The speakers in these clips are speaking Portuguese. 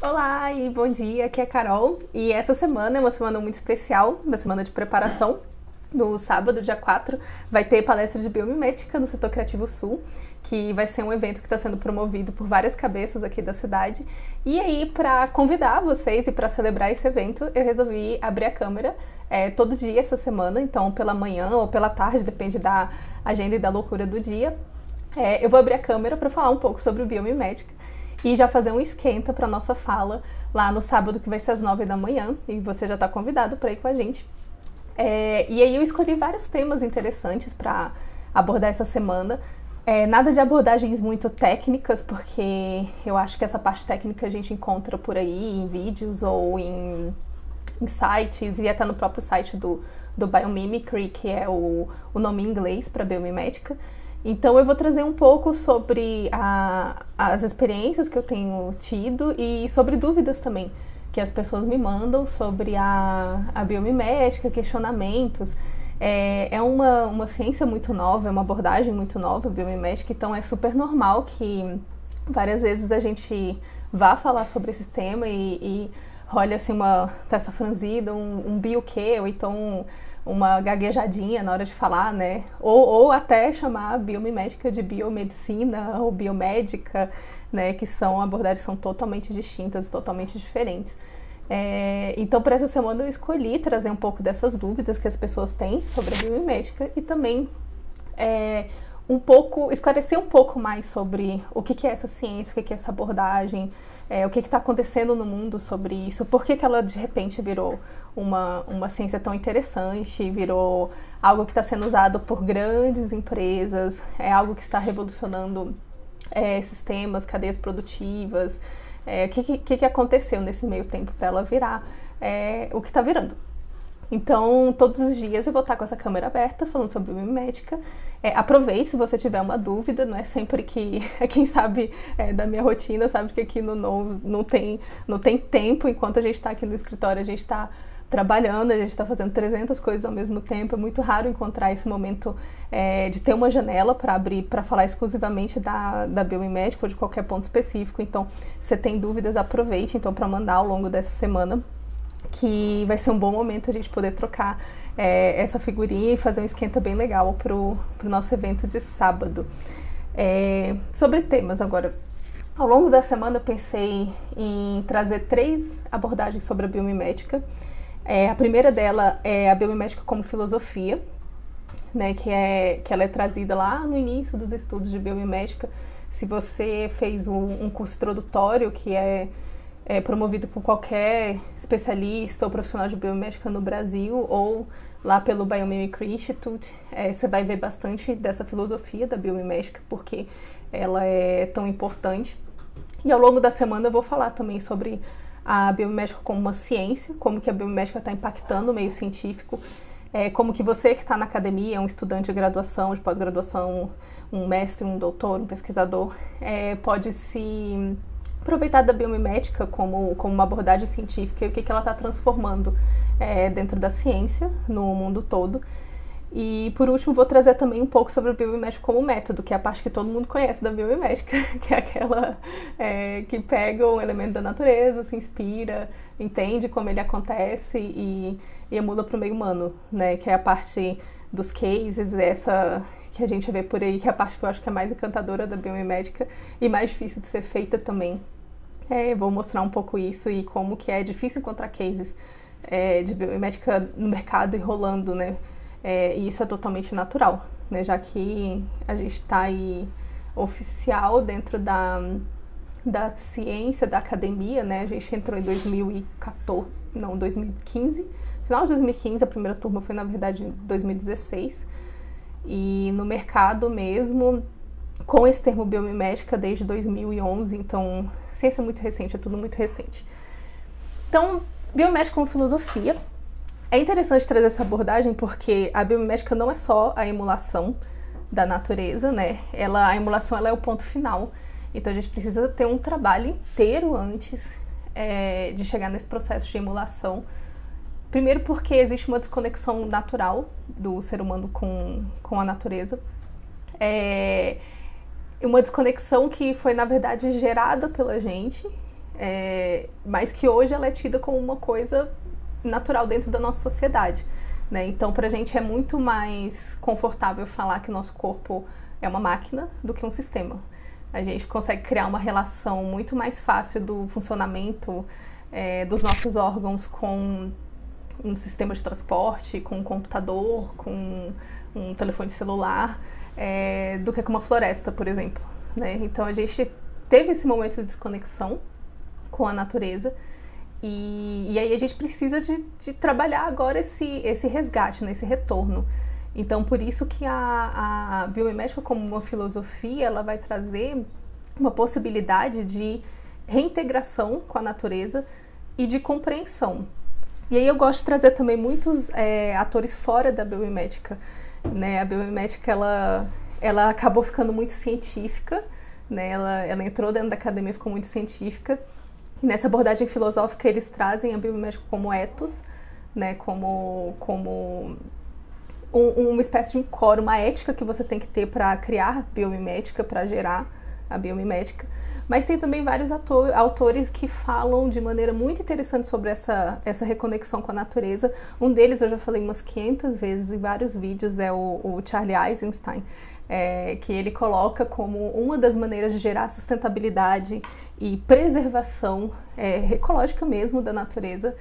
Olá e bom dia, aqui é a Carol. E essa semana é uma semana muito especial, uma semana de preparação. No sábado, dia 4, vai ter palestra de biomimética no Setor Criativo Sul, que vai ser um evento que está sendo promovido por várias cabeças aqui da cidade. E aí, para convidar vocês e para celebrar esse evento, eu resolvi abrir a câmera todo dia essa semana, então pela manhã ou pela tarde, depende da agenda e da loucura do dia. Eu vou abrir a câmera para falar um pouco sobre o biomimética e já fazer um esquenta para nossa fala lá no sábado, que vai ser às 9 da manhã, e você já está convidado para ir com a gente. E aí eu escolhi vários temas interessantes para abordar essa semana. Nada de abordagens muito técnicas, porque eu acho que essa parte técnica a gente encontra por aí em vídeos ou em sites, e até no próprio site do Biomimicry, que é o nome em inglês para biomimética. Então eu vou trazer um pouco sobre as experiências que eu tenho tido e sobre dúvidas também que as pessoas me mandam sobre a biomimética, questionamentos. É uma ciência muito nova, é uma abordagem muito nova, a biomimética, então é super normal que várias vezes a gente vá falar sobre esse tema e olha assim uma testa franzida, um bio quê, ou então uma gaguejadinha na hora de falar, né? Ou até chamar a biomimética de biomedicina ou biomédica, né? Que são abordagens que são totalmente distintas, totalmente diferentes. Então, para essa semana eu escolhi trazer um pouco dessas dúvidas que as pessoas têm sobre a biomimética e também esclarecer um pouco mais sobre o que é essa ciência, o que é essa abordagem, o que está acontecendo no mundo sobre isso, por que ela de repente virou uma ciência tão interessante, virou algo que está sendo usado por grandes empresas, é algo que está revolucionando sistemas, cadeias produtivas. O que aconteceu nesse meio tempo para ela virar o que está virando. Então, todos os dias eu vou estar com essa câmera aberta, falando sobre biomimética. Aproveite se você tiver uma dúvida, não é sempre que, quem sabe da minha rotina, sabe que aqui no Nous não tem tempo, enquanto a gente está aqui no escritório, a gente está trabalhando, a gente está fazendo 300 coisas ao mesmo tempo. É muito raro encontrar esse momento de ter uma janela para abrir, para falar exclusivamente da biomimética ou de qualquer ponto específico. Então, se você tem dúvidas, aproveite então para mandar ao longo dessa semana, que vai ser um bom momento a gente poder trocar essa figurinha e fazer um esquenta bem legal pro nosso evento de sábado. Sobre temas agora. Ao longo da semana eu pensei em trazer 3 abordagens sobre a biomimética. A primeira dela é a biomimética como filosofia, né, que ela é trazida lá no início dos estudos de biomimética. Se você fez um curso introdutório, que é promovido por qualquer especialista ou profissional de biomimética no Brasil, ou lá pelo Biomimicry Institute, você vai ver bastante dessa filosofia da biomimética, porque ela é tão importante. E ao longo da semana eu vou falar também sobre a biomimética como uma ciência, como que a biomimética está impactando o meio científico, como que você que está na academia, um estudante de graduação, de pós-graduação, um mestre, um doutor, um pesquisador, pode se aproveitar da biomimética como uma abordagem científica e o que ela está transformando dentro da ciência no mundo todo. E, por último, vou trazer também um pouco sobre a biomimética como método, que é a parte que todo mundo conhece da biomimética, que é aquela que pega um elemento da natureza, se inspira, entende como ele acontece e emula para o meio humano, né? Que é a parte dos cases, essa que a gente vê por aí, que é a parte que eu acho que é mais encantadora da biomimética e mais difícil de ser feita também. Vou mostrar um pouco isso e como que é difícil encontrar cases de biomimética no mercado e rolando, né? E isso é totalmente natural, né? Já que a gente está aí oficial dentro da ciência, da academia, né? A gente entrou em 2015, final de 2015, a primeira turma foi, na verdade, em 2016. E no mercado mesmo, com esse termo biomimética desde 2011, então, ciência muito recente, é tudo muito recente. Então, biomimética como filosofia. É interessante trazer essa abordagem porque a biomimética não é só a emulação da natureza, né? A emulação ela é o ponto final. Então a gente precisa ter um trabalho inteiro antes de chegar nesse processo de emulação. Primeiro porque existe uma desconexão natural do ser humano com a natureza. Uma desconexão que foi, na verdade, gerada pela gente, mas que hoje ela é tida como uma coisa natural dentro da nossa sociedade, né? Então, pra gente é muito mais confortável falar que o nosso corpo é uma máquina do que um sistema. A gente consegue criar uma relação muito mais fácil do funcionamento dos nossos órgãos com um sistema de transporte, com um computador, com um telefone celular, do que com uma floresta, por exemplo, né? Então a gente teve esse momento de desconexão com a natureza e aí a gente precisa de trabalhar agora esse resgate, né? Esse retorno. Então por isso que a biomimética, como uma filosofia, ela vai trazer uma possibilidade de reintegração com a natureza e de compreensão. E aí eu gosto de trazer também muitos atores fora da biomimética, né? A biomimética, ela acabou ficando muito científica, né? Ela entrou dentro da academia, ficou muito científica. E nessa abordagem filosófica eles trazem a biomimética como ethos, né? Como uma espécie de um core, uma ética que você tem que ter para criar biomimética, para gerar a biomimética. Mas tem também vários autores que falam de maneira muito interessante sobre essa reconexão com a natureza. Um deles eu já falei umas 500 vezes em vários vídeos, é o Charlie Eisenstein, que ele coloca como uma das maneiras de gerar sustentabilidade e preservação ecológica mesmo da natureza,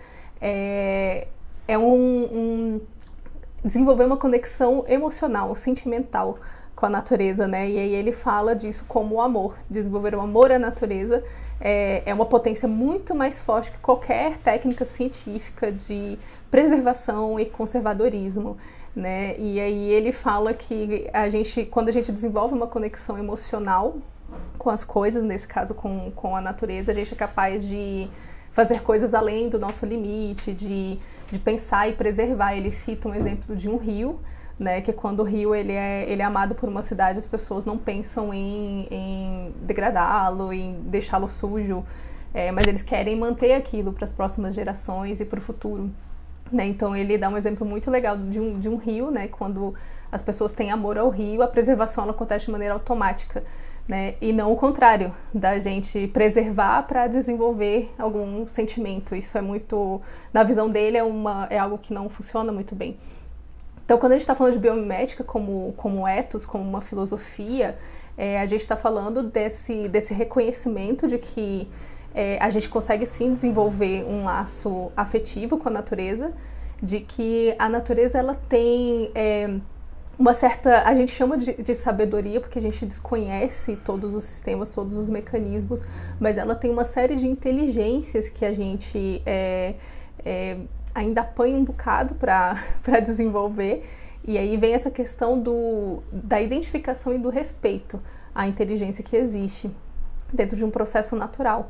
desenvolver uma conexão emocional, sentimental com a natureza, né? E aí ele fala disso como o amor. Desenvolver o amor à natureza é uma potência muito mais forte que qualquer técnica científica de preservação e conservadorismo, né? E aí ele fala que quando a gente desenvolve uma conexão emocional com as coisas, nesse caso com a natureza, a gente é capaz de fazer coisas além do nosso limite, de pensar e preservar. Ele cita um exemplo de um rio, né, que quando o rio ele é amado por uma cidade, as pessoas não pensam em degradá-lo, em deixá-lo sujo, mas eles querem manter aquilo para as próximas gerações e para o futuro, né? Então ele dá um exemplo muito legal de um rio, né? Quando as pessoas têm amor ao rio, a preservação ela acontece de maneira automática, né? E não o contrário, da gente preservar para desenvolver algum sentimento. Isso é muito, na visão dele, é algo que não funciona muito bem. Então, quando a gente está falando de biomimética como ethos, como uma filosofia, a gente está falando desse reconhecimento de que a gente consegue sim desenvolver um laço afetivo com a natureza, de que a natureza ela tem uma certa, a gente chama de sabedoria porque a gente desconhece todos os sistemas, todos os mecanismos, mas ela tem uma série de inteligências que a gente ainda apanha um bocado para desenvolver, e aí vem essa questão da identificação e do respeito à inteligência que existe dentro de um processo natural.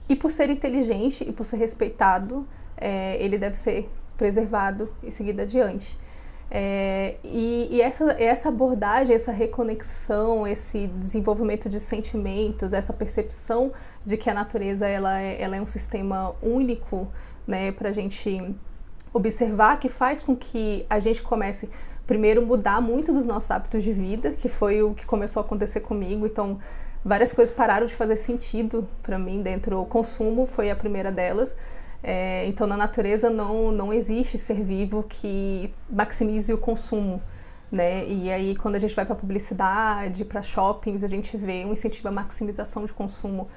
E por ser inteligente e por ser respeitado, ele deve ser preservado e seguido adiante. E essa abordagem, essa reconexão, esse desenvolvimento de sentimentos, essa percepção de que a natureza ela é um sistema único, né, para a gente observar, que faz com que a gente comece primeiro mudar muito dos nossos hábitos de vida, que foi o que começou a acontecer comigo. Então várias coisas pararam de fazer sentido para mim dentro. O consumo foi a primeira delas. Então na natureza não existe ser vivo que maximize o consumo, né? E aí quando a gente vai para publicidade, para shoppings, a gente vê um incentivo à maximização de consumo,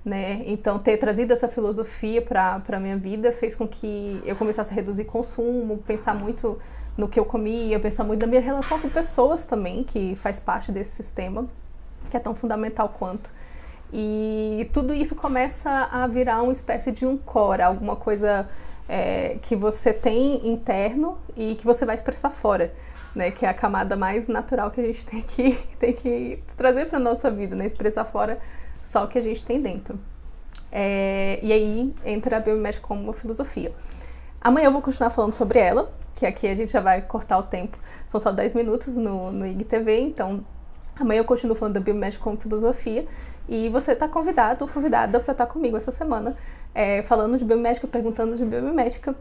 né? Então ter trazido essa filosofia para a minha vida fez com que eu começasse a reduzir consumo, pensar muito no que eu comia, pensar muito na minha relação com pessoas também, que faz parte desse sistema, que é tão fundamental quanto. E tudo isso começa a virar uma espécie de um core, alguma coisa que você tem interno e que você vai expressar fora, né? Que é a camada mais natural que a gente tem que trazer para nossa vida, né? Expressar fora só o que a gente tem dentro. E aí entra a biomimética como uma filosofia. Amanhã eu vou continuar falando sobre ela, que aqui a gente já vai cortar o tempo, são só 10 minutos no IGTV, então amanhã eu continuo falando da biomimética como filosofia, e você está convidado ou convidada para estar comigo essa semana, falando de biomimética, perguntando de biomimética,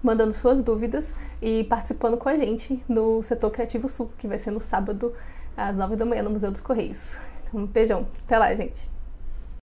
mandando suas dúvidas e participando com a gente no Setor Criativo Sul, que vai ser no sábado, às 9 da manhã, no Museu dos Correios. Então, um beijão. Até lá, gente.